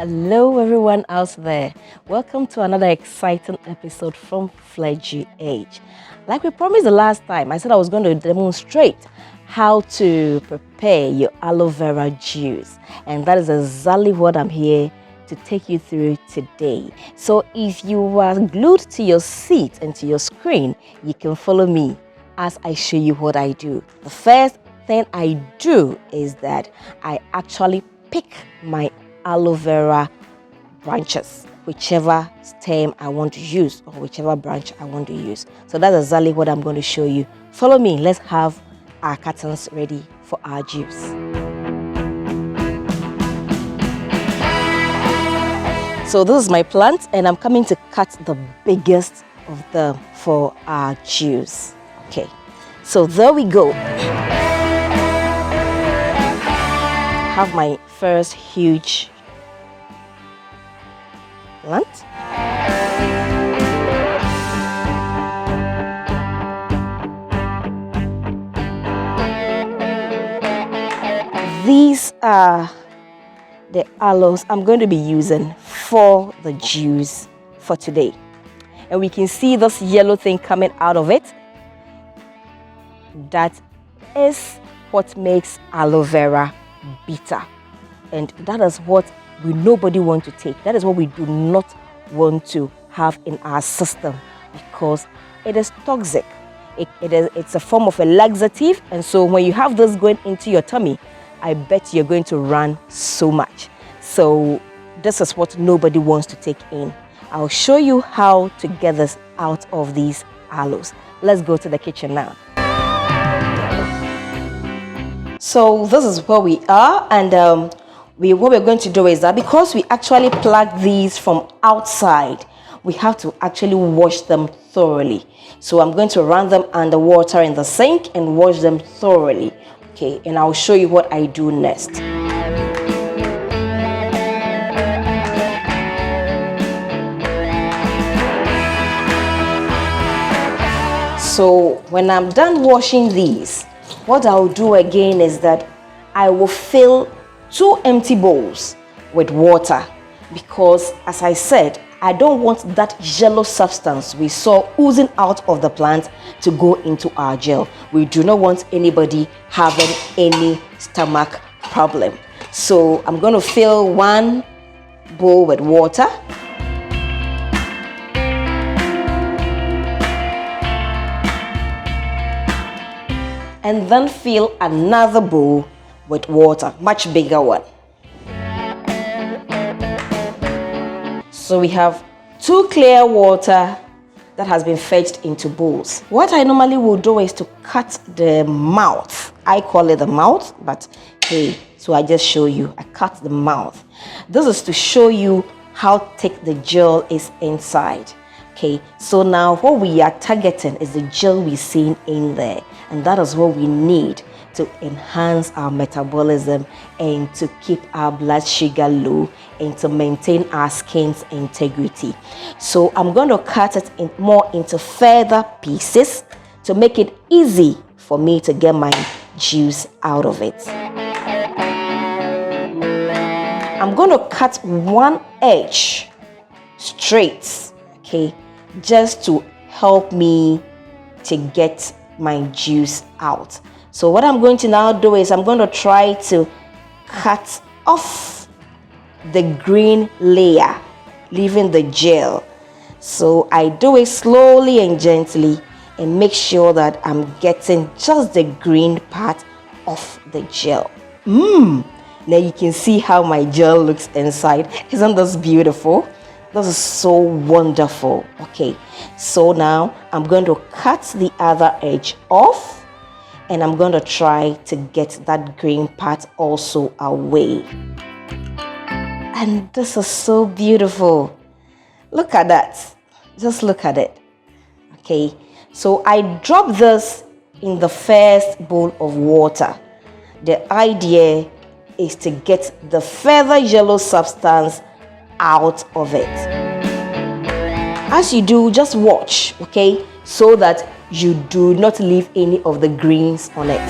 Hello everyone out there. Welcome to another exciting episode from FlairGH. Like we promised the last time, I said I was going to demonstrate how to prepare your aloe vera juice. And that is exactly what I'm here to take you through today. So if you are glued to your seat and to your screen, you can follow me as I show you what I do. The first thing I do is that I actually pick my aloe vera branches, whichever stem I want to use or whichever branch I want to use. So that's exactly what I'm going to show you. Follow me. Let's have our cartons ready for our juice. So this is my plant and I'm coming to cut the biggest of them for our juice. Okay, so there we go. Have my first huge plant. These are the aloes I'm going to be using for the juice for today. And we can see this yellow thing coming out of it. That is what makes aloe vera bitter, and that is what nobody want to take. That is what we do not want to have in our system because it is toxic. It's a form of a laxative, and so when you have this going into your tummy, I bet you're going to run so much. So this is what nobody wants to take in. I'll show you how to get this out of these aloes. Let's go to the kitchen now. So this is where we are, and what we're going to do is that because we actually plug these from outside, we have to actually wash them thoroughly. So I'm going to run them under water in the sink and wash them thoroughly. Okay, and I'll show you what I do next. So when I'm done washing these, what I'll do again is that I will fill 2 empty bowls with water because, as I said, I don't want that yellow substance we saw oozing out of the plant to go into our gel. We do not want anybody having any stomach problem. So I'm going to fill 1 bowl with water. And then fill another bowl with water, much bigger one. So we have 2 clear water that has been fetched into bowls. What I normally will do is to cut the mouth. I call it the mouth, but hey, so I just show you. I cut the mouth. This is to show you how thick the gel is inside. Okay, so now what we are targeting is the gel we're seeing in there, and that is what we need to enhance our metabolism and to keep our blood sugar low and to maintain our skin's integrity. So I'm going to cut it more into further pieces to make it easy for me to get my juice out of it. I'm going to cut 1 edge straight, okay, just to help me to get my juice out. So what I'm going to now do is I'm going to try to cut off the green layer, leaving the gel. So I do it slowly and gently and make sure that I'm getting just the green part of the gel. Now you can see how my gel looks inside. Isn't this beautiful? This is so wonderful. Okay, so now I'm going to cut the other edge off and I'm going to try to get that green part also away. And this is so beautiful. Look at that. Just look at it. Okay, so I drop this in the first bowl of water. The idea is to get the further yellow substance out of it. As you do, just watch, okay, so that you do not leave any of the greens on it.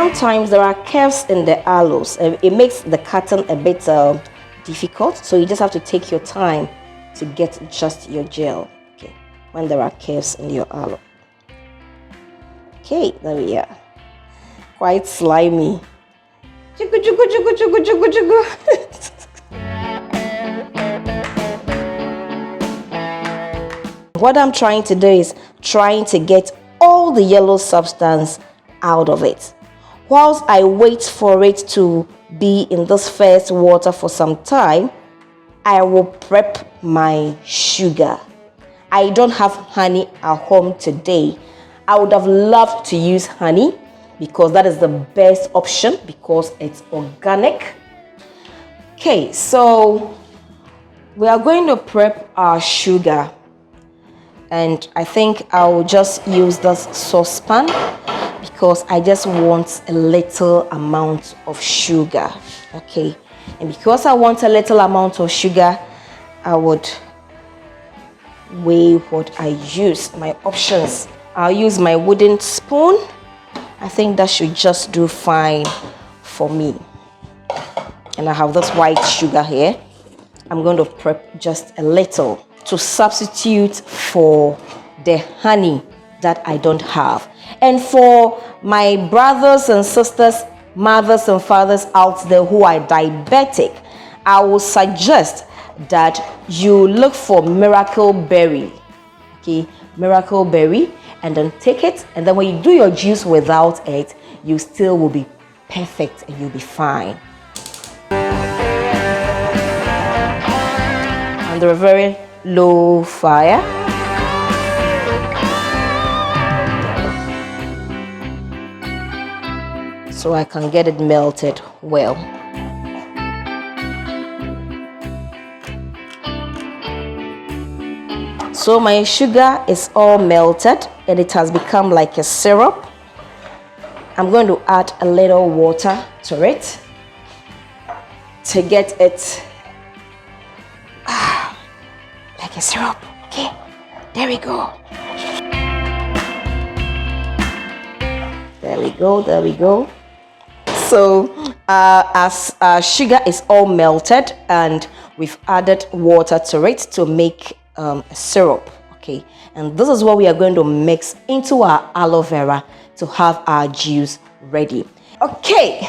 sometimes there are curves in the aloes and it makes the cutting a bit difficult, so you just have to take your time to get just your gel, okay, when there are curves in your aloe. Okay, there we are. Quite slimy. What I'm trying to do is trying to get all the yellow substance out of it. Whilst I wait for it to be in this first water for some time, I will prep my sugar. I don't have honey at home today. I would have loved to use honey because that is the best option because it's organic. Okay, so we are going to prep our sugar, and I think I will just use this saucepan because I just want a little amount of sugar. Okay, and because I want a little amount of sugar, I would weigh what I use, my options. I'll use my wooden spoon. I think that should just do fine for me. And I have this white sugar here. I'm going to prep just a little to substitute for the honey that I don't have. And for my brothers and sisters, mothers and fathers out there who are diabetic, I will suggest that you look for miracle berry. Okay, miracle berry, and then take it, and then when you do your juice without it, you still will be perfect and you'll be fine. Under a very low fire. So I can get it melted well. So my sugar is all melted and it has become like a syrup. I'm going to add a little water to it to get it like a syrup. Okay, there we go. There we go, there we go. So as sugar is all melted and we've added water to it to make a syrup, okay, and this is what we are going to mix into our aloe vera to have our juice ready. Okay,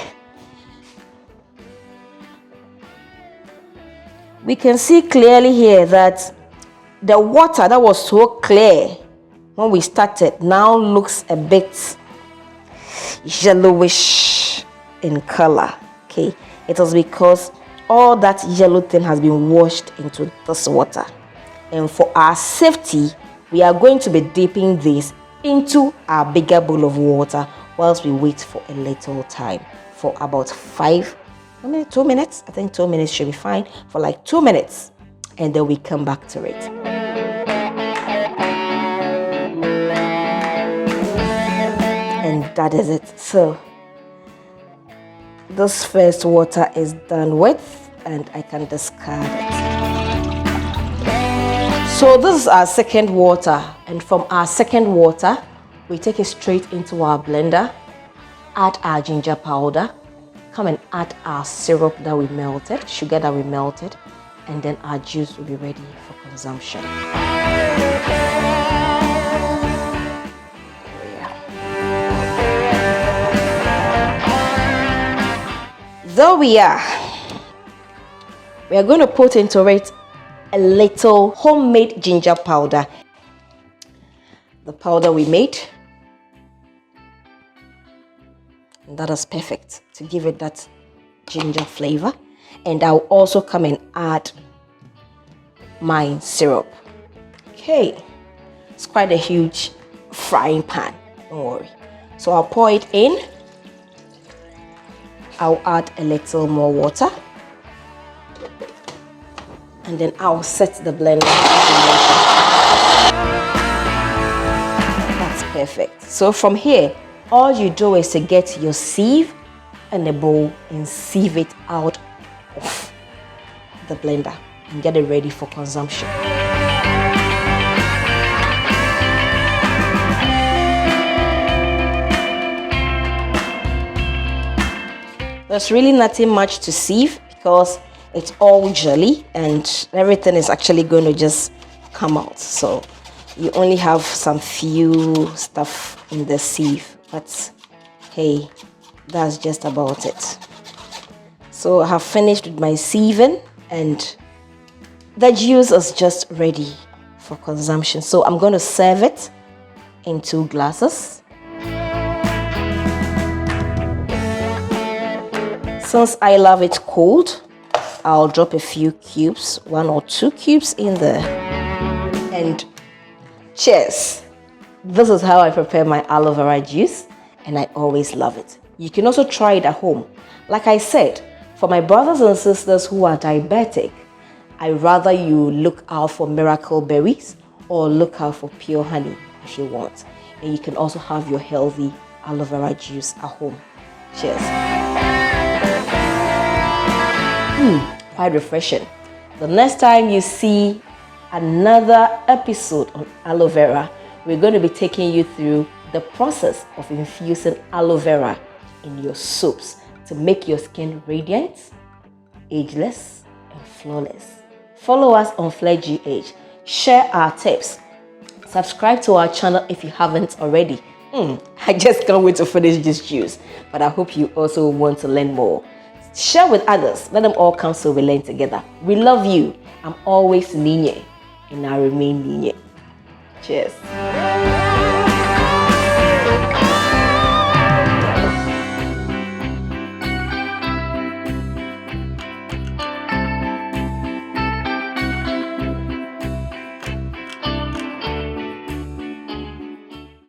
we can see clearly here that the water that was so clear when we started now looks a bit yellowish in color. Okay, it is because all that yellow thing has been washed into this water. And for our safety, we are going to be dipping this into our bigger bowl of water whilst we wait for a little time, for about 2 minutes. I think 2 minutes should be fine, for like 2 minutes, and then we come back to it. And that is it. So this first water is done with, and I can discard it. So this is our second water, and from our second water, we take it straight into our blender, add our ginger powder, come and add our syrup that we melted, sugar that we melted, and then our juice will be ready for consumption. There we are. We are going to put into it a little homemade ginger powder. The powder we made. And that is perfect to give it that ginger flavor. And I'll also come and add my syrup. Okay, it's quite a huge frying pan, don't worry. So I'll pour it in. I'll add a little more water. And then I'll set the blender. That's perfect. So from here, all you do is to get your sieve and a bowl and sieve it out of the blender and get it ready for consumption. There's really nothing much to sieve because it's all jelly and everything is actually going to just come out. So you only have some few stuff in the sieve, but hey, that's just about it. So I have finished with my sieving and the juice is just ready for consumption. So I'm going to serve it in 2 glasses. Since I love it cold, I'll drop a few cubes, 1 or 2 cubes in there. And cheers! This is how I prepare my aloe vera juice, and I always love it. You can also try it at home. Like I said, for my brothers and sisters who are diabetic, I'd rather you look out for miracle berries or look out for pure honey if you want. And you can also have your healthy aloe vera juice at home. Cheers. Quite refreshing. The next time you see another episode on aloe vera, we're going to be taking you through the process of infusing aloe vera in your soaps to make your skin radiant, ageless, and flawless. Follow us on FlairGH, share our tips, subscribe to our channel if you haven't already. I just can't wait to finish this juice, but I hope you also want to learn more. Share with others, let them all come so we learn together. We love you. I'm always Niinye, and I remain Niinye. Cheers.